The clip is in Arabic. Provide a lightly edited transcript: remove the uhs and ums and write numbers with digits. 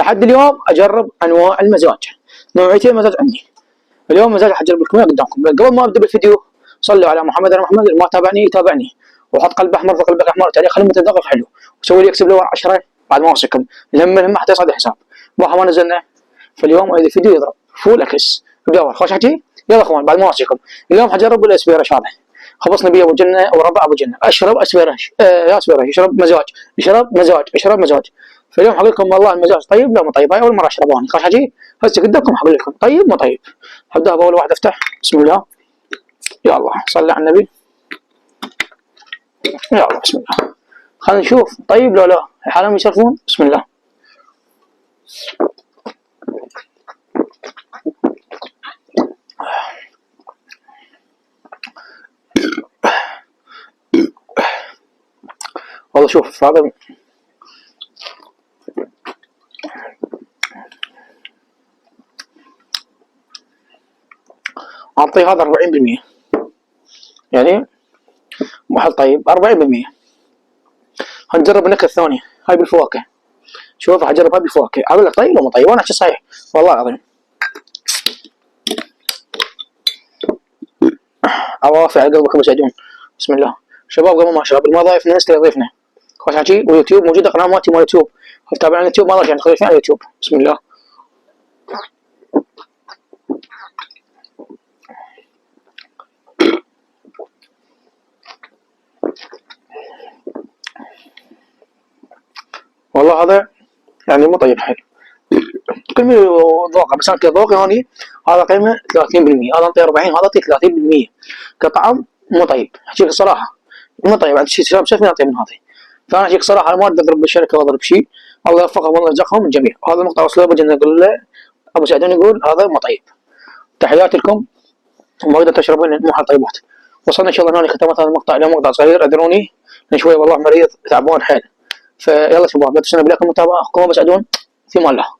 لحد اليوم اجرب انواع المزاج، نوعيتين مزاج عندي. اليوم مزاج حجرب لكم قدامكم. قبل ما ابدا بالفيديو صلوا على محمد. انا محمد، اللي ما تابعني يتابعني، وحط قلب احمر في قلبك احمر تاريخ خلي متدقق حلو، وسوي لي يكسب له 10 بعد ما اوصيكم. الهم حتى يصعد الحساب. ما نزلنا فاليوم هذا الفيديو يضرب فول اكس. ابدا خوش حكي. يلا اخوان بعد ما اوصيكم اليوم حجرب الاسبيرش هذا. خبصنا بيه ابو جنه وربع ابو جنه. اشرب اسبيرش يا اسبيرش. اشرب مزاج. اشرب مزاج. فاليوم حقول لكم والله المزاج طيب لا مو طيب. هاي اول مره اشربه. خوش حكي. هسه قدامكم حقول لكم طيب مو طيب. هبدأ باول واحد. افتح بسم الله. يا الله صل على النبي. يا الله بسم الله. خلينا نشوف طيب لو لا. حالهم يشرفون. بسم الله. والله شوف هذا أعطيه هذا 40%. يعني محل طيب 40%. هنجرب النكهة الثانية هاي بالفواكه. شوف هجرب هاي بالفواكه أقول لك طيب ولا مو طيب. وأنا أحكي صحيح والله العظيم. أوافي على قلبكم يسعدون. بسم الله. شباب قبل ما أشرب المضايف ننسى يضيفنا. خوش حكي. ويوتيوب موجودة قناة مالتي مال يوتيوب. تابعنا على اليوتيوب ما راجع نخليك على اليوتيوب. بسم الله. والله هذا يعني مو طيب حيل. كلمة ذوقه بس أنا كذوقي هوني هذا قيمة 30%. هذا أعطيه 40 هذا أعطيه 30%. كطعم مو طيب. أحكيك الصراحة مو طيب. عند شيء شباب شايفني أطيب من هذه. فأنا أحكيك الصراحة أنا ما أقدر أضرب بالشركة وأضرب شيء. الله يوفقهم والله يرزقهم الجميع. هذا مقطع أسلوبه جدا نقول له أبو سعدون يقول هذا مو طيب. تحياتي لكم وما أقدر تشربون مو طيبات. وصلنا إن شاء الله هنا ختمت هذا المقطع إلى مقطع صغير. أدروني لأن شوي والله مريض تعبان حيل. فيلا شباب لا تنسون بلاكم المتابعة. أخوكم أبو سعدون في مان الله.